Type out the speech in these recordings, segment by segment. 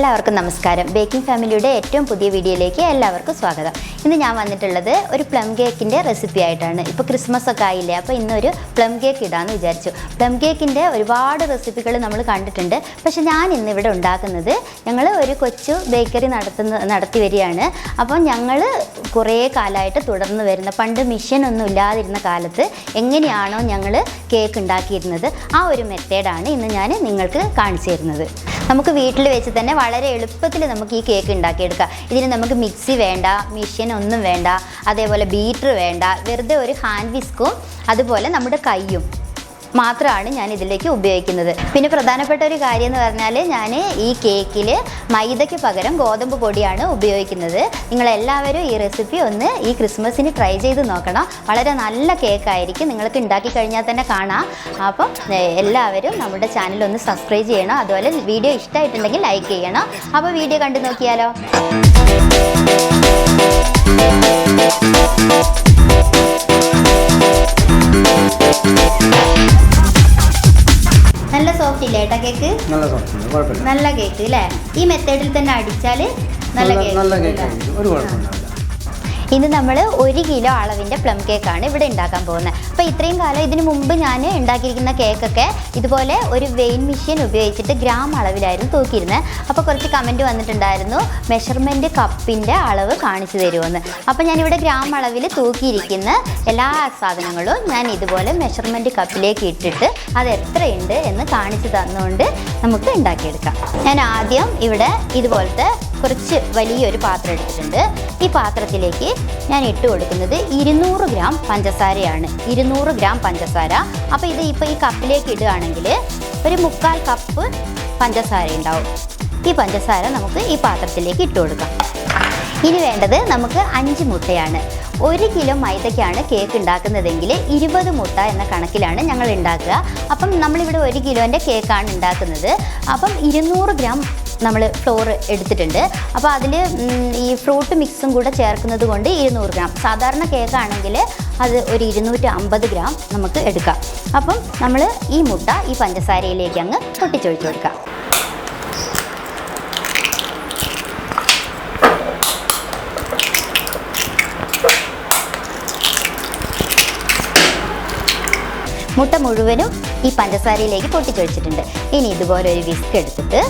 എല്ലാവർക്കും നമസ്കാരം. ബേക്കിംഗ് ഫാമിലിയുടെ ഏറ്റവും പുതിയ വീഡിയോയിലേക്ക് എല്ലാവർക്കും സ്വാഗതം. ഇന്ന് ഞാൻ വന്നിട്ടുള്ളത് ഒരു പ്ലം കേക്കിൻ്റെ റെസിപ്പി ആയിട്ടാണ്. ഇപ്പോൾ ക്രിസ്മസ് ഒക്കെ ആയില്ലേ, അപ്പോൾ ഇന്നൊരു പ്ലം കേക്ക് ഇടാമെന്ന് വിചാരിച്ചു. പ്ലം കേക്കിൻ്റെ ഒരുപാട് റെസിപ്പികൾ നമ്മൾ കണ്ടിട്ടുണ്ട്. പക്ഷേ ഞാൻ ഇന്നിവിടെ ഉണ്ടാക്കുന്നത്, ഞങ്ങൾ ഒരു കൊച്ചു ബേക്കറി നടത്തി വരികയാണ്. അപ്പോൾ ഞങ്ങൾ കുറേ കാലമായിട്ട് തുടർന്ന് വരുന്ന, പണ്ട് മിഷ്യനൊന്നും ഇല്ലാതിരുന്ന കാലത്ത് എങ്ങനെയാണോ ഞങ്ങൾ കേക്ക് ഉണ്ടാക്കിയിരുന്നത്, ആ ഒരു മെത്തേഡാണ് ഇന്ന് ഞാൻ നിങ്ങൾക്ക് കാണിച്ചു തരുന്നത്. നമുക്ക് വീട്ടിൽ വെച്ച് തന്നെ വളരെ എളുപ്പത്തിൽ നമുക്ക് ഈ കേക്ക് ഉണ്ടാക്കിയെടുക്കാം. ഇതിന് നമുക്ക് മിക്സി വേണ്ട, മെഷീൻ ഒന്നും വേണ്ട, അതേപോലെ ബീറ്റർ വേണ്ട, വെറുതെ ഒരു ഹാൻഡ് വിസ്കും അതുപോലെ നമ്മുടെ കൈയും മാത്രമാണ് ഞാൻ ഇതിലേക്ക് ഉപയോഗിക്കുന്നത്. പിന്നെ പ്രധാനപ്പെട്ട ഒരു കാര്യം എന്ന് പറഞ്ഞാൽ, ഞാൻ ഈ കേക്കിൽ മൈദയ്ക്ക് പകരം ഗോതമ്പ് പൊടിയാണ് ഉപയോഗിക്കുന്നത്. നിങ്ങളെല്ലാവരും ഈ റെസിപ്പി ഒന്ന് ഈ ക്രിസ്മസിന് ട്രൈ ചെയ്ത് നോക്കണം. വളരെ നല്ല കേക്കായിരിക്കും, നിങ്ങൾക്ക് ഉണ്ടാക്കി കഴിഞ്ഞാൽ തന്നെ കാണാം. അപ്പം എല്ലാവരും നമ്മുടെ ചാനൽ ഒന്ന് സബ്സ്ക്രൈബ് ചെയ്യണം. അതുപോലെ വീഡിയോ ഇഷ്ടമായിട്ടുണ്ടെങ്കിൽ ലൈക്ക് ചെയ്യണം. അപ്പോൾ വീഡിയോ കണ്ടു നോക്കിയാലോ. നല്ല സോഫ്റ്റ് ഇല്ലേ ഏട്ടാ കേക്ക്? നല്ല കേക്ക് അല്ലേ? ഈ മെത്തേഡിൽ തന്നെ അടിച്ചാൽ നല്ല കേക്ക്. ഇത് നമ്മൾ 1 കിലോ അളവിൻ്റെ പ്ലം കേക്കാണ് ഇവിടെ ഉണ്ടാക്കാൻ പോകുന്നത്. അപ്പോൾ ഇത്രയും കാലം ഇതിന് മുമ്പ് ഞാൻ ഉണ്ടാക്കിയിരിക്കുന്ന കേക്കൊക്കെ ഇതുപോലെ ഒരു വെയിൻ മെഷീൻ ഉപയോഗിച്ചിട്ട് ഗ്രാം അളവിലായിരുന്നു തൂക്കിയിരുന്നത്. അപ്പോൾ കുറച്ച് കമൻറ്റ് വന്നിട്ടുണ്ടായിരുന്നു, മെഷർമെൻറ്റ് കപ്പിൻ്റെ അളവ് കാണിച്ചു തരുമെന്ന്. അപ്പോൾ ഞാനിവിടെ ഗ്രാം അളവിൽ തൂക്കിയിരിക്കുന്ന എല്ലാ സാധനങ്ങളും ഞാൻ ഇതുപോലെ മെഷർമെൻറ്റ് കപ്പിലേക്ക് ഇട്ടിട്ട് അത് എത്രയുണ്ട് എന്ന് കാണിച്ചു തന്നുകൊണ്ട് നമുക്ക് ഉണ്ടാക്കിയെടുക്കാം. ഞാൻ ആദ്യം ഇവിടെ ഇതുപോലത്തെ കുറച്ച് വലിയൊരു പാത്രം എടുത്തിട്ടുണ്ട്. ഈ പാത്രത്തിലേക്ക് ഞാൻ ഇട്ട് കൊടുക്കുന്നത് 200 ഗ്രാം പഞ്ചസാരയാണ്. 200 ഗ്രാം പഞ്ചസാര. അപ്പോൾ ഇത് ഇപ്പോൾ ഈ കപ്പിലേക്ക് ഇടുകയാണെങ്കിൽ ഒരു 3/4 കപ്പ് പഞ്ചസാര ഉണ്ടാവും. ഈ പഞ്ചസാര നമുക്ക് ഈ പാത്രത്തിലേക്ക് ഇട്ട് കൊടുക്കാം. ഇനി വേണ്ടത് നമുക്ക് 5 മുട്ടയാണ്. 1 കിലോ മൈദയ്ക്കാണ് കേക്ക് ഉണ്ടാക്കുന്നതെങ്കിൽ 20 മുട്ട എന്ന കണക്കിലാണ് ഞങ്ങൾ ഉണ്ടാക്കുക. അപ്പം നമ്മളിവിടെ 1 കിലോൻ്റെ കേക്കാണ് ഉണ്ടാക്കുന്നത്. അപ്പം 200 ഗ്രാം നമ്മൾ ഫ്ലോർ എടുത്തിട്ടുണ്ട്. അപ്പോൾ അതിൽ ഈ ഫ്രൂട്ട് മിക്സും കൂടെ ചേർക്കുന്നത് കൊണ്ട് 200 ഗ്രാം. സാധാരണ കേക്കാണെങ്കിൽ അത് ഒരു 250 ഗ്രാം നമുക്ക് എടുക്കാം. അപ്പം നമ്മൾ ഈ മുട്ട ഈ പഞ്ചസാരയിലേക്ക് അങ്ങ് പൊട്ടിച്ചൊഴിച്ച് കൊടുക്കാം. മുട്ട മുഴുവനും ഈ പഞ്ചസാരയിലേക്ക് പൊട്ടിച്ചൊഴിച്ചിട്ടുണ്ട്. ഇനി ഇതുപോലെ ഒരു വിസ്ക് എടുത്തിട്ട്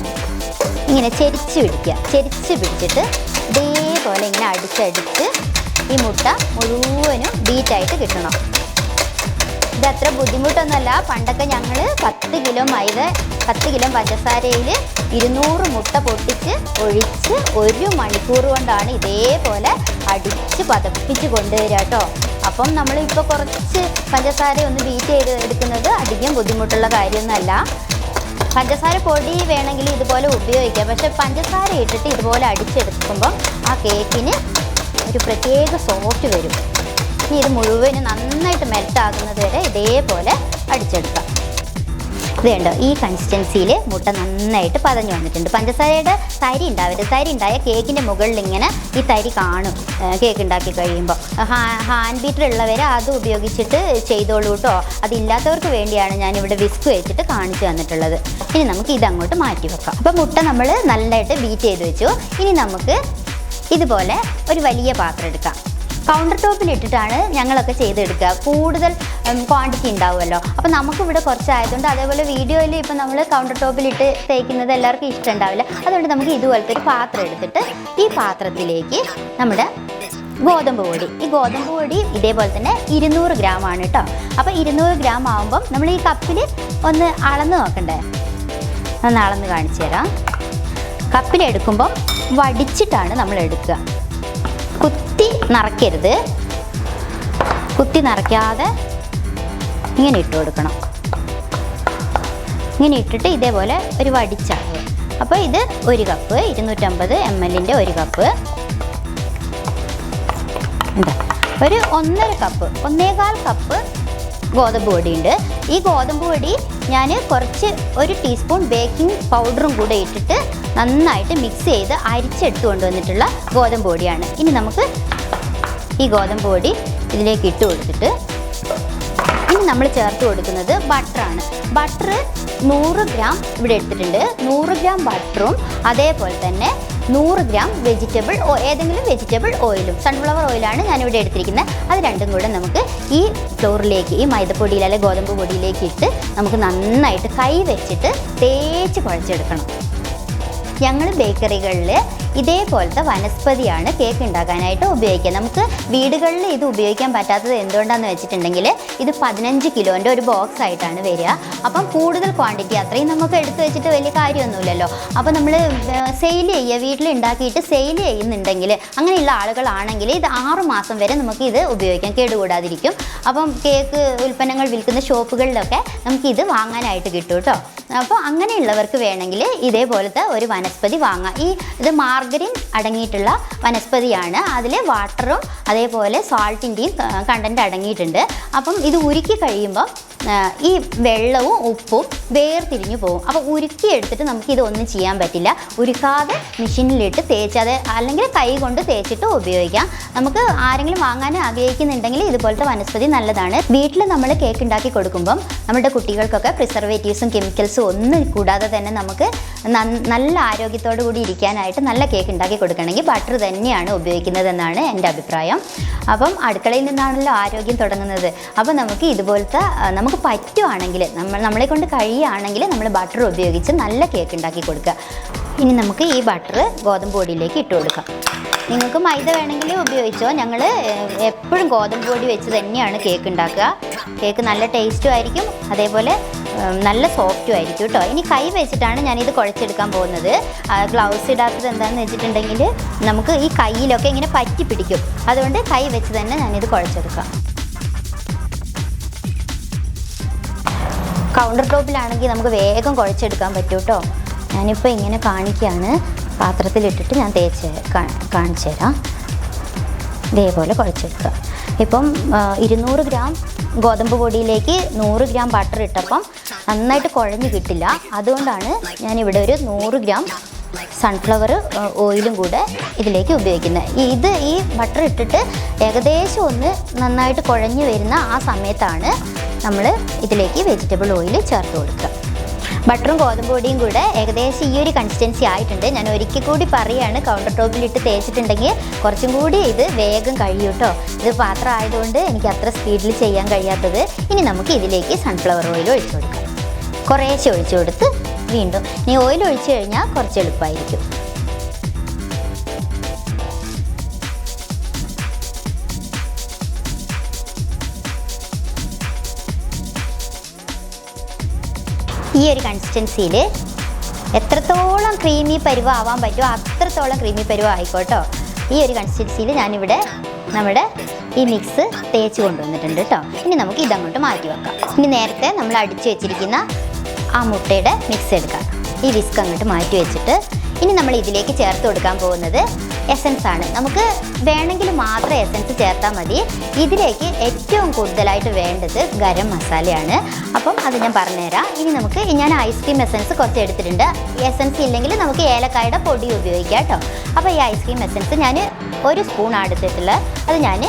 ഇങ്ങനെ ചെരിച്ച് പിടിച്ചിട്ട് ഇതേപോലെ ഇങ്ങനെ അടിച്ചടിച്ച് ഈ മുട്ട മുഴുവനും ബീറ്റായിട്ട് കിട്ടണം. ഇത് അത്ര ബുദ്ധിമുട്ടൊന്നുമല്ല. പണ്ടൊക്കെ ഞങ്ങൾ 10 കിലോ മൈദ 10 കിലോ പഞ്ചസാരയിൽ 200 മുട്ട പൊട്ടിച്ച് ഒഴിച്ച് 1 മണിക്കൂർ കൊണ്ടാണ് ഇതേപോലെ അടിച്ച് പതപ്പിച്ച് കൊണ്ടുവരിക കേട്ടോ. അപ്പം നമ്മളിപ്പോൾ കുറച്ച് പഞ്ചസാര ഒന്ന് ബീറ്റ് ചെയ്ത് എടുക്കുന്നത് അധികം ബുദ്ധിമുട്ടുള്ള കാര്യമൊന്നുമല്ല. പഞ്ചസാര പൊടി വേണമെങ്കിൽ ഇതുപോലെ ഉപയോഗിക്കാം. പക്ഷെ പഞ്ചസാര ഇട്ടിട്ട് ഇതുപോലെ അടിച്ചെടുക്കുമ്പം ആ കേക്കിന് ഒരു പ്രത്യേക സോഫ്റ്റ് വരും. ഇനി ഇത് മുഴുവനും നന്നായിട്ട് മെൽറ്റാകുന്നത് വരെ ഇതേപോലെ അടിച്ചെടുക്കാം. ഇത് കണ്ടോ, ഈ കൺസിസ്റ്റൻസിയിൽ മുട്ട നന്നായിട്ട് പതഞ്ഞു വന്നിട്ടുണ്ട്. പഞ്ചസാരയുടെ തരി ഉണ്ടാവരുത്. തരി ഉണ്ടായ കേക്കിൻ്റെ മുകളിൽ ഇങ്ങനെ ഈ തരി കാണും കേക്ക് ഉണ്ടാക്കി കഴിയുമ്പോൾ. ഹാൻഡ് ബീറ്റർ ഉള്ളവരെ അത് ഉപയോഗിച്ചിട്ട് ചെയ്തോളൂ കേട്ടോ. അതില്ലാത്തവർക്ക് വേണ്ടിയാണ് ഞാനിവിടെ വിസ്ക് വെച്ചിട്ട് കാണിച്ചു തന്നിട്ടുള്ളത്. ഇനി നമുക്ക് ഇതങ്ങോട്ട് മാറ്റി വെക്കാം. അപ്പോൾ മുട്ട നമ്മൾ നല്ലതായിട്ട് ബീറ്റ് ചെയ്ത് വെച്ചു. ഇനി നമുക്ക് ഇതുപോലെ ഒരു വലിയ പാത്രം എടുക്കാം. കൗണ്ടർ ടോപ്പിലിട്ടിട്ടാണ് ഞങ്ങളൊക്കെ ചെയ്തെടുക്കുക. കൂടുതൽ ക്വാണ്ടിറ്റി ഉണ്ടാവുമല്ലോ. അപ്പോൾ നമുക്കിവിടെ കുറച്ചായതുകൊണ്ട്, അതേപോലെ വീഡിയോയിൽ ഇപ്പോൾ നമ്മൾ കൗണ്ടർ ടോപ്പിലിട്ട് തേക്കുന്നത് എല്ലാവർക്കും ഇഷ്ടമുണ്ടാവില്ല. അതുകൊണ്ട് നമുക്ക് ഇതുപോലത്തെ ഒരു പാത്രം എടുത്തിട്ട് ഈ പാത്രത്തിലേക്ക് നമ്മുടെ ഗോതമ്പ് പൊടി, ഈ ഗോതമ്പ് പൊടി ഇതേപോലെ തന്നെ 200 ഗ്രാം ആണ് കേട്ടോ. അപ്പോൾ 200 ഗ്രാം ആകുമ്പം നമ്മൾ ഈ കപ്പിൽ ഒന്ന് അളന്ന് നോക്കണ്ടേ? ഒന്ന് അളന്ന് കാണിച്ചു തരാം. കപ്പിലെടുക്കുമ്പം വടിച്ചിട്ടാണ് നമ്മൾ എടുക്കുക. കുത്തി നിറയ്ക്കരുത്. കുത്തി നിറയ്ക്കാതെ ഇങ്ങനെ ഇട്ട് കൊടുക്കണം. ഇങ്ങനെ ഇട്ടിട്ട് ഇതേപോലെ ഒരു വടിച്ചാക്കുക. അപ്പോൾ ഇത് 1 കപ്പ് 250 ml 1 കപ്പ്. എന്താ ഒരു 1.5 കപ്പ് 1.25 കപ്പ് ഗോതമ്പ് പൊടിയുണ്ട്. ഈ ഗോതമ്പ് പൊടി ഞാൻ കുറച്ച് 1 ടീസ്പൂൺ ബേക്കിംഗ് പൗഡറും കൂടെ ഇട്ടിട്ട് നന്നായിട്ട് മിക്സ് ചെയ്ത് അരിച്ചെടുത്ത് കൊണ്ടുവന്നിട്ടുള്ള ഗോതമ്പ് പൊടിയാണ്. ഇനി നമുക്ക് ഈ ഗോതമ്പ് പൊടി ഇതിലേക്ക് ഇട്ട് കൊടുത്തിട്ട് ഇനി നമ്മൾ ചേർത്ത് കൊടുക്കുന്നത് ബട്ടറാണ്. ബട്ടർ 100 ഗ്രാം ഇവിടെ എടുത്തിട്ടുണ്ട്. 100 ഗ്രാം ബട്ടറും അതേപോലെ തന്നെ 100 ഗ്രാം ഏതെങ്കിലും വെജിറ്റബിൾ ഓയിലും, സൺഫ്ലവർ ഓയിലാണ് ഞാനിവിടെ എടുത്തിരിക്കുന്നത്. അത് രണ്ടും കൂടെ നമുക്ക് ഈ ഫ്ലോറിലേക്ക്, ഈ മൈദപ്പൊടിയിൽ അല്ലെങ്കിൽ ഗോതമ്പ് പൊടിയിലേക്ക് ഇട്ട് നമുക്ക് നന്നായിട്ട് കൈ വെച്ചിട്ട് തേച്ച് കുഴച്ചെടുക്കണം. ഞങ്ങൾ ബേക്കറികളിൽ ഇതേപോലത്തെ വനസ്പതിയാണ് കേക്ക് ഉണ്ടാക്കാനായിട്ട് ഉപയോഗിക്കുക. നമുക്ക് വീടുകളിൽ ഇത് ഉപയോഗിക്കാൻ പറ്റാത്തത് എന്തുകൊണ്ടാണെന്ന് വെച്ചിട്ടുണ്ടെങ്കിൽ ഇത് 15 കിലോൻ്റെ ഒരു ബോക്സ് ആയിട്ടാണ് വരിക. അപ്പം കൂടുതൽ ക്വാണ്ടിറ്റി അത്രയും നമുക്ക് എടുത്ത് വെച്ചിട്ട് വലിയ കാര്യമൊന്നുമില്ലല്ലോ. അപ്പോൾ നമ്മൾ സെയിൽ ചെയ്യുക, വീട്ടിൽ ഉണ്ടാക്കിയിട്ട് സെയിൽ ചെയ്യുന്നുണ്ടെങ്കിൽ, അങ്ങനെയുള്ള ആളുകളാണെങ്കിൽ ഇത് 6 മാസം വരെ നമുക്ക് ഇത് ഉപയോഗിക്കാം, കേടുകൂടാതിരിക്കും. അപ്പം കേക്ക് ഉൽപ്പന്നങ്ങൾ വിൽക്കുന്ന ഷോപ്പുകളിലൊക്കെ നമുക്കിത് വാങ്ങാനായിട്ട് കിട്ടും കേട്ടോ. അപ്പോൾ അങ്ങനെയുള്ളവർക്ക് വേണമെങ്കിൽ ഇതേപോലത്തെ ഒരു വനസ്പതി വാങ്ങാം. ഇത് മാർഗരിൻ അടങ്ങിയിട്ടുള്ള വനസ്പതിയാണ്. അതിൽ വാട്ടറും അതേപോലെ സാൾട്ടിൻ്റെയും കണ്ടൻറ്റ് അടങ്ങിയിട്ടുണ്ട്. അപ്പം ഇത് ഉരുക്കി കഴിയുമ്പം ഈ വെള്ളവും ഉപ്പും വേർതിരിഞ്ഞു പോകും. അപ്പോൾ ഉരുക്കി എടുത്തിട്ട് നമുക്കിതൊന്നും ചെയ്യാൻ പറ്റില്ല. ഉരുക്കാതെ മെഷീനിലിട്ട് തേച്ച് അല്ലെങ്കിൽ കൈ കൊണ്ട് തേച്ചിട്ട് ഉപയോഗിക്കാം. നമുക്ക് ആരെങ്കിലും വാങ്ങാൻ ആഗ്രഹിക്കുന്നുണ്ടെങ്കിൽ ഇതുപോലത്തെ വനസ്പതി നല്ലതാണ്. വീട്ടിൽ നമ്മൾ കേക്ക് ഉണ്ടാക്കി കൊടുക്കുമ്പം നമ്മുടെ കുട്ടികൾക്കൊക്കെ പ്രിസർവേറ്റീവ്സും കെമിക്കൽസും ഒന്നും കൂടാതെ തന്നെ നമുക്ക് നല്ല ആരോഗ്യത്തോടു കൂടി ഇരിക്കാനായിട്ട് നല്ല കേക്ക് ഉണ്ടാക്കി കൊടുക്കണമെങ്കിൽ ബട്ടർ തന്നെയാണ് ഉപയോഗിക്കുന്നതെന്നാണ് എൻ്റെ അഭിപ്രായം. അപ്പം അടുക്കളയിൽ നിന്നാണല്ലോ ആരോഗ്യം തുടങ്ങുന്നത്. അപ്പോൾ നമുക്ക് ഇതുപോലത്തെ നമുക്ക് പറ്റുവാണെങ്കിൽ, നമ്മളെ കൊണ്ട് കഴിയുകയാണെങ്കിൽ നമ്മൾ ബട്ടർ ഉപയോഗിച്ച് നല്ല കേക്ക് ഉണ്ടാക്കി കൊടുക്കുക. ഇനി നമുക്ക് ഈ ബട്ടർ ഗോതമ്പ് പൊടിയിലേക്ക് ഇട്ട് കൊടുക്കാം. നിങ്ങൾക്ക് മൈദ വേണമെങ്കിൽ ഉപയോഗിച്ചോ. ഞങ്ങൾ എപ്പോഴും ഗോതമ്പ് പൊടി വെച്ച് തന്നെയാണ് കേക്ക് ഉണ്ടാക്കുക. കേക്ക് നല്ല ടേസ്റ്റും ആയിരിക്കും, അതേപോലെ നല്ല സോഫ്റ്റും ആയിരിക്കും കേട്ടോ. ഇനി കൈ വെച്ചിട്ടാണ് ഞാനിത് കുഴച്ചെടുക്കാൻ പോകുന്നത്. ഗ്ലൗസ് ഇടാത്തത് എന്താണെന്ന് വെച്ചിട്ടുണ്ടെങ്കിൽ നമുക്ക് ഈ കയ്യിലൊക്കെ ഇങ്ങനെ പറ്റി പിടിക്കും. അതുകൊണ്ട് കൈ വെച്ച് തന്നെ ഞാനിത് കുഴച്ചെടുക്കാം. കൗണ്ടർ ടോപ്പിലാണെങ്കിൽ നമുക്ക് വേഗം കുഴച്ചെടുക്കാൻ പറ്റും കേട്ടോ. ഞാനിപ്പോൾ ഇങ്ങനെ കാണിക്കുകയാണ്. പാത്രത്തിലിട്ടിട്ട് ഞാൻ കാണിച്ചു തരാം. ഇതേപോലെ കുഴച്ചെടുക്കുക. ഇപ്പം 200 ഗ്രാം ഗോതമ്പ് പൊടിയിലേക്ക് 100 ഗ്രാം ബട്ടർ ഇട്ടപ്പം നന്നായിട്ട് കുഴഞ്ഞ് കിട്ടില്ല. അതുകൊണ്ടാണ് ഞാനിവിടെ ഒരു 100 ഗ്രാം സൺഫ്ലവർ ഓയിലും കൂടെ ഇതിലേക്ക് ഉപയോഗിക്കുന്നത്. ഈ ബട്ടർ ഇട്ടിട്ട് ഏകദേശം ഒന്ന് നന്നായിട്ട് കുഴഞ്ഞ് വരുന്ന ആ സമയത്താണ് നമ്മൾ ഇതിലേക്ക് വെജിറ്റബിൾ ഓയിൽ ചേർത്ത് കൊടുക്കുക. ബട്ടറും ഗോതമ്പ് പൊടിയും കൂടെ ഏകദേശം ഈ ഒരു കൺസിസ്റ്റൻസി ആയിട്ടുണ്ട്. ഞാൻ ഒരിക്കൽ കൂടി പറയുകയാണ്, കൗണ്ടർ ടോപ്പിലിട്ട് തേച്ചിട്ടുണ്ടെങ്കിൽ കുറച്ചും കൂടി ഇത് വേഗം കഴിയും കേട്ടോ. ഇത് പാത്രം ആയതുകൊണ്ട് എനിക്ക് അത്ര സ്പീഡിൽ ചെയ്യാൻ കഴിയാത്തത്. ഇനി നമുക്ക് ഇതിലേക്ക് സൺഫ്ലവർ ഓയിൽ ഒഴിച്ചു കൊടുക്കാം. കുറേശ്ശെ ഒഴിച്ചു കൊടുത്ത് വീണ്ടും ഇനി ഓയിൽ ഒഴിച്ചു കഴിഞ്ഞാൽ കുറച്ച് എളുപ്പമായിരിക്കും. ഈ ഒരു കൺസിസ്റ്റൻസിയിൽ എത്രത്തോളം ക്രീമി പരുവാകാൻ പറ്റുമോ അത്രത്തോളം ക്രീമി പരുവ ആയിക്കോട്ടോ. ഈ ഒരു കൺസിസ്റ്റൻസിയിൽ ഞാനിവിടെ നമ്മുടെ ഈ മിക്സ് തേച്ച് കൊണ്ടുവന്നിട്ടുണ്ട് കേട്ടോ. ഇനി നമുക്ക് ഇതങ്ങോട്ട് മാറ്റി വെക്കാം. ഇനി നേരത്തെ നമ്മൾ അടിച്ചു വെച്ചിരിക്കുന്ന ആ മുട്ടയുടെ മിക്സ് എടുക്കാം. ഈ വിസ്ക് അങ്ങോട്ട് മാറ്റി വെച്ചിട്ട് ഇനി നമ്മൾ ഇതിലേക്ക് ചേർത്ത് കൊടുക്കാൻ പോകുന്നത് എസൻസ് ആണ്. നമുക്ക് വേണമെങ്കിൽ മാത്രം എസൻസ് ചേർത്താൽ മതി. ഇതിലേക്ക് ഏറ്റവും കൂടുതലായിട്ട് വേണ്ടത് ഗരം മസാലയാണ്. അപ്പം അത് ഞാൻ പറഞ്ഞുതരാം. ഇനി ഞാൻ ഐസ്ക്രീം എസൻസ് കുറച്ച് എടുത്തിട്ടുണ്ട്. എസൻസ് ഇല്ലെങ്കിൽ നമുക്ക് ഏലക്കായുടെ പൊടി ഉപയോഗിക്കാം കേട്ടോ. അപ്പോൾ ഈ ഐസ്ക്രീം എസൻസ് ഞാൻ 1 സ്പൂൺ എടുത്തിട്ടുള്ള അത് ഞാൻ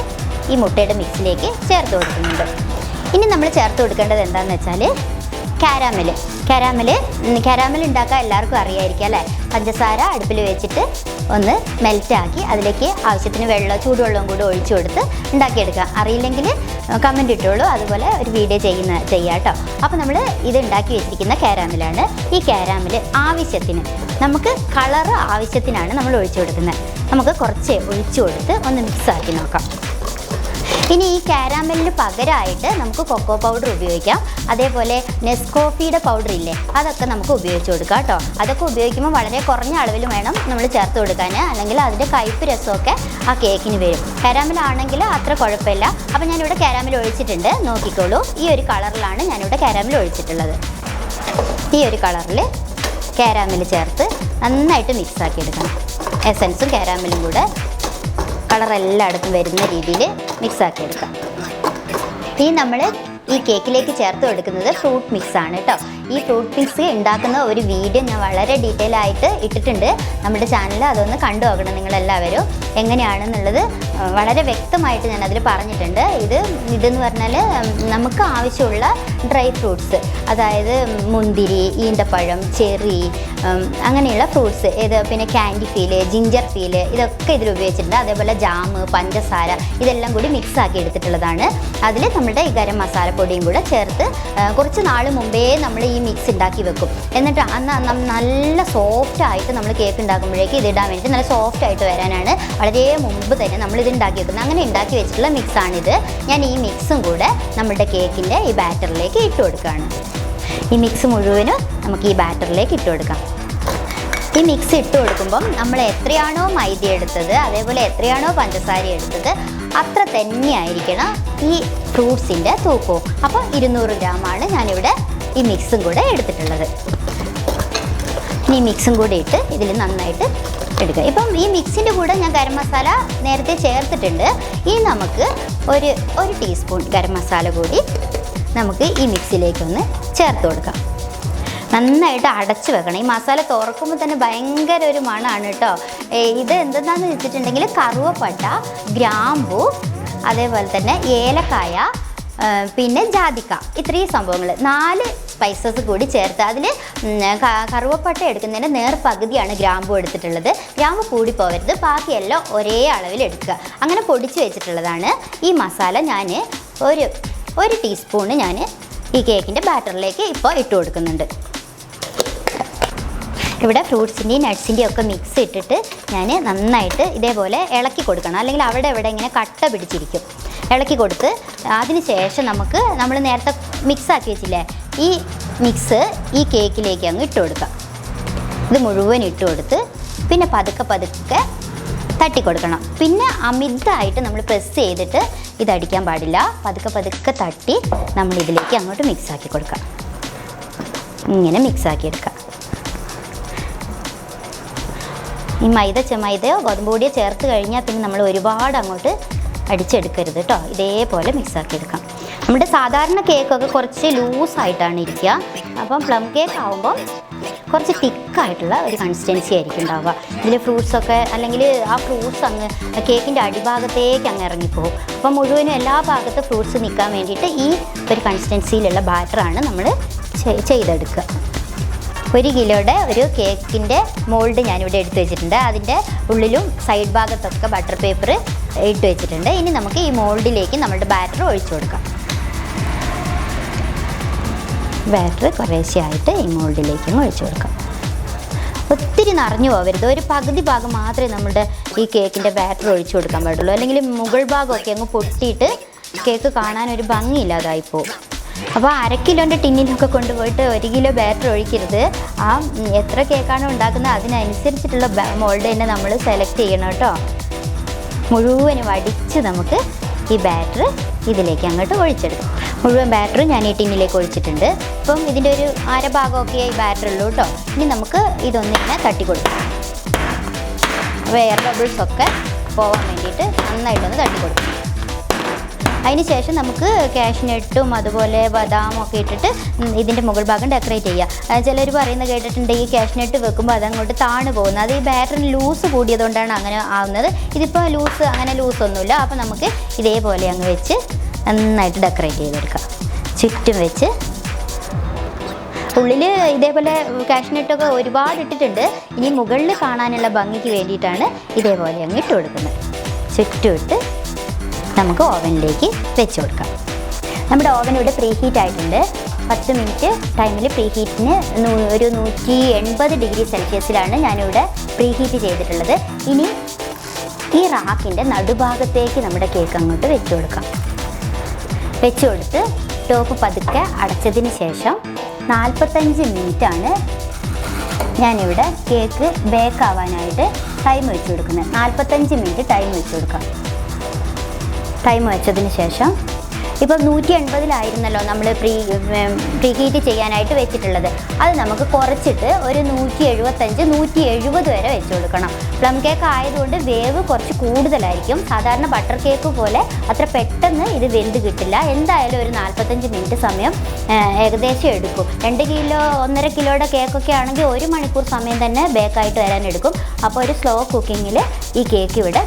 ഈ മുട്ടയുടെ മിക്സിലേക്ക് ചേർത്ത് കൊടുക്കുന്നുണ്ട്. ഇനി നമ്മൾ ചേർത്ത് കൊടുക്കേണ്ടത് എന്താണെന്ന് വെച്ചാൽ കാരാമൽ ഉണ്ടാക്കാൻ എല്ലാവർക്കും അറിയായിരിക്കും അല്ലേ. പഞ്ചസാര അടുപ്പിൽ വെച്ചിട്ട് ഒന്ന് മെൽറ്റാക്കി അതിലേക്ക് ആവശ്യത്തിന് ചൂടുവെള്ളവും കൂടി ഒഴിച്ചു കൊടുത്ത് ഉണ്ടാക്കിയെടുക്കുക. അറിയില്ലെങ്കിൽ കമൻറ്റ് ഇട്ടോളൂ, അതുപോലെ ഒരു വീഡിയോ ചെയ്യാം കേട്ടോ. അപ്പോൾ നമ്മൾ ഇത് ഉണ്ടാക്കി വെച്ചിരിക്കുന്ന കാരാമലാണ്. ഈ കാരാമൽ ആവശ്യത്തിന്, നമുക്ക് കളറ് ആവശ്യത്തിനാണ് നമ്മൾ ഒഴിച്ചു കൊടുക്കുന്നത്. നമുക്ക് കുറച്ച് ഒഴിച്ചു കൊടുത്ത് ഒന്ന് മിക്സാക്കി നോക്കാം. ഇനി ഈ കാരാമലിന് പകരമായിട്ട് നമുക്ക് കൊക്കോ പൗഡർ ഉപയോഗിക്കാം. അതേപോലെ നെസ്കോഫിയുടെ പൗഡർ ഇല്ലേ, അതൊക്കെ നമുക്ക് ഉപയോഗിച്ച് കൊടുക്കാം കേട്ടോ. അതൊക്കെ ഉപയോഗിക്കുമ്പോൾ വളരെ കുറഞ്ഞ അളവിൽ വേണം നമ്മൾ ചേർത്ത് കൊടുക്കാൻ, അല്ലെങ്കിൽ അതിൻ്റെ കയ്പ്പ് രസമൊക്കെ ആ കേക്കിന് വരും. കാരാമലാണെങ്കിൽ അത്ര കുഴപ്പമില്ല. അപ്പോൾ ഞാനിവിടെ കാരാമൽ ഒഴിച്ചിട്ടുണ്ട്, നോക്കിക്കോളൂ. ഈ ഒരു കളറിലാണ് ഞാനിവിടെ കാരാമൽ ഒഴിച്ചിട്ടുള്ളത്. ഈ ഒരു കളറിൽ കാരാമൽ ചേർത്ത് നന്നായിട്ട് മിക്സാക്കി എടുക്കണം. എസൻസും കാരാമലും കൂടെ കളർ എല്ലായിടത്തും വരുന്ന രീതിയിൽ മിക്സാക്കി എടുക്കാം. ഈ നമ്മൾ ഈ കേക്കിലേക്ക് ചേർത്ത് കൊടുക്കുന്നത് ഫ്രൂട്ട് മിക്സ് ആണ് കേട്ടോ. ഈ ഫ്രൂട്ട് മിക്സ് ഉണ്ടാക്കുന്ന ഒരു വീഡിയോ ഞാൻ വളരെ ഡീറ്റെയിൽ ആയിട്ട് ഇട്ടിട്ടുണ്ട് നമ്മുടെ ചാനലിൽ. അതൊന്ന് കണ്ടു നോക്കണം നിങ്ങളെല്ലാവരും. എങ്ങനെയാണെന്നുള്ളത് വളരെ വ്യക്തമായിട്ട് ഞാൻ അതിൽ പറഞ്ഞിട്ടുണ്ട്. ഇതെന്ന് പറഞ്ഞാൽ നമുക്ക് ആവശ്യമുള്ള ഡ്രൈ ഫ്രൂട്ട്സ്, അതായത് മുന്തിരി, ഈന്തപ്പഴം, ചെറി, അങ്ങനെയുള്ള ഫ്രൂട്ട്സ്, പിന്നെ ക്യാൻഡി ഫീല്, ജിഞ്ചർ ഫീല്, ഇതൊക്കെ ഇതിൽ ഉപയോഗിച്ചിട്ടുണ്ട്. അതേപോലെ ജാം, പഞ്ചസാര, ഇതെല്ലാം കൂടി മിക്സ് ആക്കി എടുത്തിട്ടുള്ളതാണ്. അതിൽ നമ്മുടെ ഈ ഗരം മസാലപ്പൊടിയും കൂടെ ചേർത്ത് കുറച്ച് നാൾ മുമ്പേ നമ്മൾ ഈ മിക്സ് ഉണ്ടാക്കി വെക്കും. എന്നിട്ട് അന്ന് നല്ല സോഫ്റ്റായിട്ട് നമ്മൾ കേക്ക് ഉണ്ടാക്കുമ്പോഴേക്ക് ഇതിടാൻ വേണ്ടി നല്ല സോഫ്റ്റായിട്ട് വരാനാണ് വളരെ മുമ്പ് തന്നെ നമ്മളിത് ഉണ്ടാക്കി വെക്കുന്നത്. അങ്ങനെ ഉണ്ടാക്കി വെച്ചിട്ടുള്ള മിക്സാണിത്. ഞാൻ ഈ മിക്സും കൂടെ നമ്മുടെ കേക്കിൻ്റെ ഈ ബാറ്ററിലേക്ക് ഇട്ട് കൊടുക്കുകയാണ്. ഈ മിക്സ് മുഴുവനും നമുക്ക് ഈ ബാറ്ററിലേക്ക് ഇട്ട് കൊടുക്കാം. ഈ മിക്സ് ഇട്ട് കൊടുക്കുമ്പം നമ്മൾ എത്രയാണോ മൈദ എടുത്തത്, അതേപോലെ എത്രയാണോ പഞ്ചസാര എടുത്തത്, അത്ര തന്നെയായിരിക്കണം ഈ ഫ്രൂട്ട്സിൻ്റെ തൂക്കവും. അപ്പോൾ 200 ഗ്രാമാണ് ഞാനിവിടെ ഈ മിക്സും കൂടെ എടുത്തിട്ടുള്ളത്. ഇനി മിക്സും കൂടെ ഇട്ട് ഇതിൽ നന്നായിട്ട് എടുക്കുക. ഇപ്പം ഈ മിക്സിൻ്റെ കൂടെ ഞാൻ ഗരം മസാല നേരത്തെ ചേർത്തിട്ടുണ്ട്. ഇനി നമുക്ക് ഒരു ടീസ്പൂൺ ഗരം മസാല കൂടി നമുക്ക് ഈ മിക്സിലേക്കൊന്ന് ചേർത്ത് കൊടുക്കാം. നന്നായിട്ട് അടച്ചു വെക്കണം. ഈ മസാല തുറക്കുമ്പോൾ തന്നെ ഭയങ്കര ഒരു മണമാണ് കേട്ടോ. ഇത് എന്തെന്നാന്ന് വെച്ചിട്ടുണ്ടെങ്കിൽ കറുവപ്പട്ട, ഗ്രാമ്പു, അതേപോലെ തന്നെ ഏലക്കായ, പിന്നെ ജാതിക്ക, ഇത്രയും സംഭവങ്ങൾ 4 സ്പൈസസ് കൂടി ചേർത്ത്. അതിൽ കറുവപ്പട്ട എടുക്കുന്നതിൻ്റെ നേർപകുതിയാണ് ഗ്രാമ്പു എടുത്തിട്ടുള്ളത്. ഗ്രാമ്പു കൂടി പോകരുത്, ബാക്കിയെല്ലാം ഒരേ അളവിൽ എടുക്കുക. അങ്ങനെ പൊടിച്ച് വെച്ചിട്ടുള്ളതാണ്. ഈ മസാല ഞാൻ ഒരു ടീസ്പൂണ് ഞാൻ ഈ കേക്കിൻ്റെ ബാറ്ററിലേക്ക് ഇപ്പോൾ ഇട്ട് കൊടുക്കുന്നുണ്ട്. ഇവിടെ ഫ്രൂട്ട്സിൻ്റെയും നട്ട്സിൻ്റെയും ഒക്കെ മിക്സ് ഇട്ടിട്ട് ഞാൻ നന്നായിട്ട് ഇതേപോലെ ഇളക്കി കൊടുക്കണം. അല്ലെങ്കിൽ അവിടെ ഇങ്ങനെ കട്ട പിടിച്ചിരിക്കും. ഇളക്കി കൊടുത്ത് അതിന് ശേഷം നമ്മൾ നേരത്തെ മിക്സാക്കി വെച്ചില്ലേ, ഈ മിക്സ് ഈ കേക്കിലേക്ക് അങ്ങ് ഇട്ട് കൊടുക്കാം. ഇത് മുഴുവൻ ഇട്ട് കൊടുത്ത് പിന്നെ പതുക്കെ തട്ടി കൊടുക്കണം. പിന്നെ അമിതമായിട്ട് നമ്മൾ പ്രസ് ചെയ്തിട്ട് ഇതടിക്കാൻ പാടില്ല. പതുക്കെ തട്ടി നമ്മൾ ഇതിലേക്ക് അങ്ങോട്ട് മിക്സാക്കി കൊടുക്കാം. ഇങ്ങനെ മിക്സാക്കി എടുക്കാം. ഈ മൈദയോ ഗോതമ്പ് പൊടിയോ ചേർത്ത് കഴിഞ്ഞാൽ പിന്നെ നമ്മൾ ഒരുപാട് അങ്ങോട്ട് അടിച്ചെടുക്കരുത് കേട്ടോ. ഇതേപോലെ മിക്സാക്കി എടുക്കാം. നമ്മുടെ സാധാരണ കേക്കൊക്കെ കുറച്ച് ലൂസായിട്ടാണ് ഇരിക്കുക. അപ്പം പ്ലം കേക്ക് ആകുമ്പോൾ കുറച്ച് തിക്കായിട്ടുള്ള ഒരു കൺസിസ്റ്റൻസി ആയിരിക്കും ഉണ്ടാവുക. ഇതിൽ ഫ്രൂട്ട്സൊക്കെ അല്ലെങ്കിൽ ആ ഫ്രൂട്ട്സ് അങ്ങ് കേക്കിൻ്റെ അടിഭാഗത്തേക്ക് അങ്ങ് ഇറങ്ങിപ്പോകും. അപ്പം മുഴുവനും എല്ലാ ഭാഗത്തും ഫ്രൂട്ട്സ് നിൽക്കാൻ വേണ്ടിയിട്ട് ഈ ഒരു കൺസിസ്റ്റൻസിയിലുള്ള ബാറ്ററാണ് നമ്മൾ ചെയ്തെടുക്കുക. 1 കിലോയുടെ ഒരു കേക്കിൻ്റെ മോൾഡ് ഞാനിവിടെ എടുത്ത് വെച്ചിട്ടുണ്ട്. അതിൻ്റെ ഉള്ളിലും സൈഡ് ഭാഗത്തൊക്കെ ബട്ടർ പേപ്പർ ഇട്ട് വെച്ചിട്ടുണ്ട്. ഇനി നമുക്ക് ഈ മോൾഡിലേക്ക് നമ്മുടെ ബാറ്റർ ഒഴിച്ചു കൊടുക്കാം. ബാറ്റർ കുറേശ്ശെയായിട്ട് ഈ മോൾഡിലേക്കും ഒഴിച്ചു കൊടുക്കാം. ഒത്തിരി നിറഞ്ഞു പോകരുത്. ഒരു പകുതി ഭാഗം മാത്രമേ നമ്മുടെ ഈ കേക്കിൻ്റെ ബാറ്റർ ഒഴിച്ചു കൊടുക്കാൻ പാടുള്ളൂ. അല്ലെങ്കിൽ മുകൾ ഭാഗമൊക്കെ അങ്ങ് പൊട്ടിയിട്ട് കേക്ക് കാണാനൊരു ഭംഗിയില്ലാതായിപ്പോവും. അപ്പോൾ 1/2 കിലോൻ്റെ ടിന്നിലൊക്കെ കൊണ്ടുപോയിട്ട് 1 കിലോ ബാറ്റർ ഒഴിക്കരുത്. എത്ര കേക്കാണോ ഉണ്ടാക്കുന്നത് അതിനനുസരിച്ചിട്ടുള്ള മോൾഡ് തന്നെ നമ്മൾ സെലക്ട് ചെയ്യണം കേട്ടോ. മുഴുവനും അടിച്ച് നമുക്ക് ഈ ബാറ്റർ ഇതിലേക്ക് അങ്ങോട്ട് ഒഴിച്ചെടുക്കാം. മുഴുവൻ ബാറ്ററും ഞാൻ ഈ ടിന്നിലേക്ക് ഒഴിച്ചിട്ടുണ്ട്. ഇപ്പം ഇതിൻ്റെ ഒരു അരഭാഗമൊക്കെ ഈ ബാറ്റർ ഉള്ളൂ കേട്ടോ. ഇനി നമുക്ക് ഇതൊന്നിങ്ങനെ തട്ടി കൊടുക്കാം. എയർ ബബിൾസൊക്കെ പോകാൻ വേണ്ടിയിട്ട് നന്നായിട്ടൊന്ന് തട്ടി കൊടുക്കാം. അതിന് ശേഷം നമുക്ക് കാഷ്നട്ടും അതുപോലെ ബദാമും ഒക്കെ ഇട്ടിട്ട് ഇതിൻ്റെ മുകൾ ഭാഗം ഡെക്കറേറ്റ് ചെയ്യുക. ചിലർ പറയുന്നത് കേട്ടിട്ടുണ്ട് ഈ കാഷ്നട്ട് വെക്കുമ്പോൾ അതങ്ങോട്ട് താണു പോകുന്നത്. അത് ഈ ബാറ്ററിന് ലൂസ് കൂടിയതുകൊണ്ടാണ് അങ്ങനെ ആവുന്നത്. ഇതിപ്പോൾ അങ്ങനെ ലൂസൊന്നുമില്ല. അപ്പോൾ നമുക്ക് ഇതേപോലെ അങ്ങ് വെച്ച് നന്നായിട്ട് ഡെക്കറേറ്റ് ചെയ്തെടുക്കാം. ചുറ്റും വെച്ച് ഉള്ളിൽ ഇതേപോലെ കാഷ്നട്ടൊക്കെ ഒരുപാട് ഇട്ടിട്ടുണ്ട്. ഇനി മുകളിൽ കാണാനുള്ള ഭംഗിക്ക് വേണ്ടിയിട്ടാണ് ഇതേപോലെ അങ്ങ് ഇട്ട് കൊടുക്കുന്നത്. ചുറ്റും ഇട്ട് നമുക്ക് ഓവനിലേക്ക് വെച്ച് കൊടുക്കാം. നമ്മുടെ ഓവൻ ഇവിടെ പ്രീഹീറ്റ് ആയിട്ടുണ്ട്. 10 മിനിറ്റ് ടൈമിൽ പ്രീഹീറ്റിന് ഒരു 180 ഡിഗ്രി സെൽഷ്യസിലാണ് ഞാനിവിടെ പ്രീഹീറ്റ് ചെയ്തിട്ടുള്ളത്. ഇനി ഈ റാക്കിൻ്റെ നടുഭാഗത്തേക്ക് നമ്മുടെ കേക്ക് അങ്ങോട്ട് വെച്ച് കൊടുക്കാം. വെച്ച് കൊടുത്ത് ടോപ്പ് പതുക്കെ അടച്ചതിന് ശേഷം 45 മിനിറ്റാണ് ഞാനിവിടെ കേക്ക് ബേക്ക് ആവാനായിട്ട് ടൈം വെച്ച് കൊടുക്കുന്നത്. 45 മിനിറ്റ് ടൈം വെച്ച് കൊടുക്കാം. ടൈം വെച്ചതിന് ശേഷം ഇപ്പം 180-ലായിരുന്നല്ലോ നമ്മൾ പ്രീഹീറ്റ് ചെയ്യാനായിട്ട് വെച്ചിട്ടുള്ളത്. അത് നമുക്ക് കുറച്ചിട്ട് ഒരു 175, 170 വരെ വെച്ച് കൊടുക്കണം. പ്ലം കേക്ക് ആയതുകൊണ്ട് വേവ് കുറച്ച് കൂടുതലായിരിക്കും. സാധാരണ ബട്ടർ കേക്ക് പോലെ അത്ര പെട്ടെന്ന് ഇത് വെന്ത് കിട്ടില്ല. എന്തായാലും ഒരു 45 മിനിറ്റ് സമയം ഏകദേശം എടുക്കും. 2 കിലോ 1.5 കിലോയുടെ കേക്കൊക്കെ ആണെങ്കിൽ 1 മണിക്കൂർ സമയം തന്നെ ബേക്കായിട്ട് വരാനെടുക്കും. അപ്പോൾ ഒരു സ്ലോ കുക്കിങ്ങിൽ ഈ കേക്ക് ഇവിടെ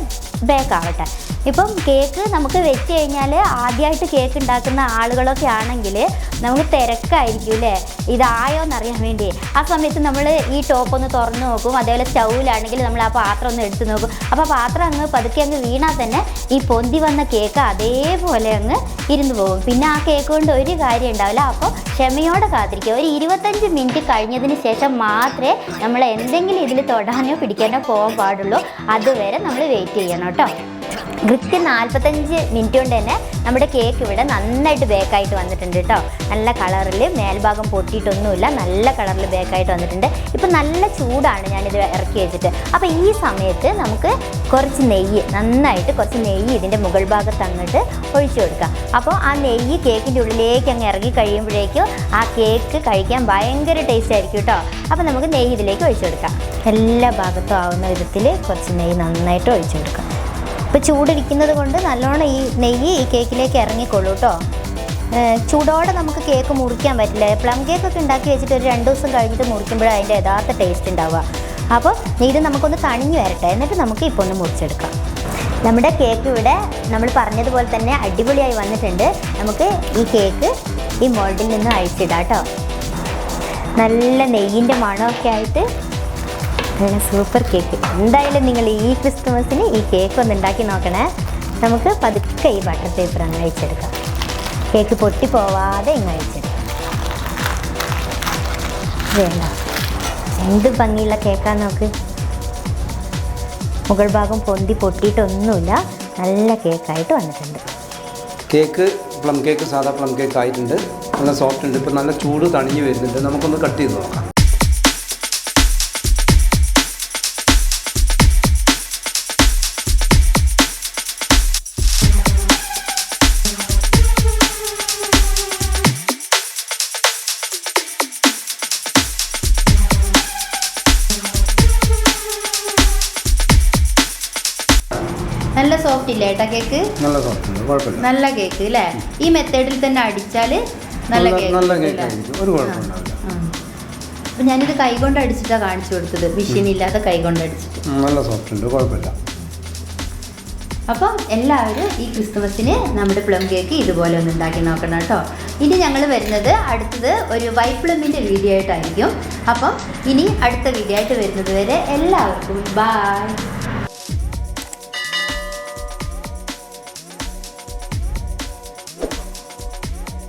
ബേക്കാവട്ടെ. ഇപ്പം കേക്ക് നമുക്ക് വെച്ച് കഴിഞ്ഞാൽ ആദ്യമായിട്ട് കേക്ക് ഉണ്ടാക്കുന്ന ആളുകളൊക്കെ ആണെങ്കിൽ നമുക്ക് തിരക്കായിരിക്കും അല്ലേ, ഇതായോ എന്നറിയാൻ വേണ്ടി. ആ സമയത്ത് നമ്മൾ ഈ ടോപ്പ് ഒന്ന് തുറന്ന് നോക്കും. അതേപോലെ സ്റ്റൗവിലാണെങ്കിൽ നമ്മൾ ആ പാത്രം ഒന്ന് എടുത്ത് നോക്കും. അപ്പോൾ പാത്രം അങ്ങ് പതുക്കെ അങ്ങ് വീണാൽ തന്നെ ഈ പൊന്തി വന്ന കേക്ക് അതേപോലെ അങ്ങ് ഇരുന്ന് പോകും. പിന്നെ ആ കേക്ക് കൊണ്ട് ഒരു കാര്യം ഉണ്ടാവില്ല. അപ്പോൾ ക്ഷമയോടെ കാത്തിരിക്കുക. ഒരു 25 മിനിറ്റ് കഴിഞ്ഞതിന് ശേഷം മാത്രമേ നമ്മൾ എന്തെങ്കിലും ഇതിൽ തൊടാനോ പിടിക്കാനോ പോകാൻ പാടുള്ളൂ. അതുവരെ നമ്മൾ വെയിറ്റ് ചെയ്യണം കേട്ടോ. കൃത്യം 45 മിനിറ്റ് കൊണ്ട് തന്നെ നമ്മുടെ കേക്ക് ഇവിടെ നന്നായിട്ട് ബേക്കായിട്ട് വന്നിട്ടുണ്ട് കേട്ടോ. നല്ല കളറിൽ, മേൽഭാഗം പൊട്ടിയിട്ടൊന്നുമില്ല, നല്ല കളറിൽ ബേക്കായിട്ട് വന്നിട്ടുണ്ട്. ഇപ്പം നല്ല ചൂടാണ് ഞാനിത് ഇറക്കി വെച്ചിട്ട്. അപ്പോൾ ഈ സമയത്ത് നമുക്ക് കുറച്ച് നെയ്യ്, നന്നായിട്ട് കുറച്ച് നെയ്യ് ഇതിൻ്റെ മുകൾ ഭാഗത്ത് അങ്ങോട്ട് ഒഴിച്ചു കൊടുക്കാം. അപ്പോൾ ആ നെയ്യ് കേക്കിൻ്റെ ഉള്ളിലേക്ക് അങ്ങ് ഇറങ്ങി കഴിയുമ്പോഴേക്കും ആ കേക്ക് കഴിക്കാൻ ഭയങ്കര ടേസ്റ്റ് ആയിരിക്കും കേട്ടോ. അപ്പോൾ നമുക്ക് നെയ്യ് ഇതിലേക്ക് ഒഴിച്ചു കൊടുക്കാം. എല്ലാ ഭാഗത്തും ആവുന്ന വിധത്തിൽ കുറച്ച് നെയ്യ് നന്നായിട്ട് ഒഴിച്ചു കൊടുക്കാം. ഇപ്പോൾ ചൂടിരിക്കുന്നത് കൊണ്ട് നല്ലോണം ഈ നെയ്യ് ഈ കേക്കിലേക്ക് ഇറങ്ങിക്കൊള്ളൂ കേട്ടോ. ചൂടോടെ നമുക്ക് കേക്ക് മുറിക്കാൻ പറ്റില്ല. പ്ലം കേക്കൊക്കെ ഉണ്ടാക്കി വെച്ചിട്ട് ഒരു 2 ദിവസം കഴിഞ്ഞിട്ട് മുറിക്കുമ്പോഴാണ് അതിൻ്റെ യഥാർത്ഥ ടേസ്റ്റ് ഉണ്ടാവുക. അപ്പോൾ ഇത് നമുക്കൊന്ന് തണിഞ്ഞ് വരട്ടെ, എന്നിട്ട് നമുക്ക് ഇപ്പോൾ ഒന്ന് മുറിച്ചെടുക്കാം. നമ്മുടെ കേക്ക് ഇവിടെ നമ്മൾ പറഞ്ഞതുപോലെ തന്നെ അടിപൊളിയായി വന്നിട്ടുണ്ട്. നമുക്ക് ഈ കേക്ക് ഈ മോൾഡിൽ നിന്ന് അഴിച്ചിടാം കേട്ടോ. നല്ല നെയ്യിൻ്റെ മണമൊക്കെ ആയിട്ട് നല്ല സൂപ്പർ കേക്ക്. എന്തായാലും നിങ്ങൾ ഈ ക്രിസ്മസിന് ഈ കേക്ക് ഒന്ന് ഉണ്ടാക്കി നോക്കണേ. നമുക്ക് പതുക്കെ ഈ ബട്ടർ പേപ്പർ അങ്ങ് അഴിച്ചെടുക്കാം. കേക്ക് പൊട്ടിപ്പോവാതെ ഇങ്ങ് അഴിച്ചെടുക്കാം. വേണ്ട, എന്ത് ഭംഗിയുള്ള കേക്കാന്ന് നോക്ക്. മുകൾ ഭാഗം പൊന്തി പൊട്ടിയിട്ടൊന്നുമില്ല, നല്ല കേക്കായിട്ട് വന്നിട്ടുണ്ട്. കേക്ക് പ്ലം കേക്ക് സാധാ പ്ലം കേക്ക് ആയിട്ടുണ്ട്. നല്ല സോഫ്റ്റ് ഉണ്ട്. ഇപ്പോൾ നല്ല ചൂട് തണിഞ്ഞ് വരുന്നുണ്ട്. നമുക്കൊന്ന് കട്ട് ചെയ്ത് നോക്കാം. നല്ല സോഫ്റ്റ് ഇല്ലേ ഏട്ടാ കേക്ക്? നല്ല സോഫ്റ്റ് ഉണ്ട്, കുഴപ്പമില്ല. നല്ല കേക്ക് അല്ലേ? ഈ മെത്തേഡിൽ തന്നെ അടിച്ചാൽ നല്ല കേക്ക്, ഒരു കുഴപ്പമുണ്ടാവില്ല. അപ്പം ഞാനിത് കൈകൊണ്ട് അടിച്ചിട്ടാണ് കാണിച്ചു കൊടുത്തത്, മെഷീനില്ലാതെ കൈകൊണ്ട് അടിച്ചിട്ട്. നല്ല സോഫ്റ്റ് ഉണ്ട്, കുഴപ്പമില്ല. അപ്പം എല്ലാവരും ഈ ക്രിസ്മസിന് നമ്മുടെ പ്ലം കേക്ക് ഇതുപോലെ ഒന്ന് ഉണ്ടാക്കി നോക്കണം കേട്ടോ. ഇനി ഞങ്ങൾ വരുന്നത് അടുത്തത് ഒരു വൈറ്റ് പ്ലമ്മിൻ്റെ വീഡിയോ ആയിട്ടായിരിക്കും. അപ്പം ഇനി അടുത്ത വീഡിയോ ആയിട്ട് വരുന്നത് വരെ എല്ലാവർക്കും ബൈ.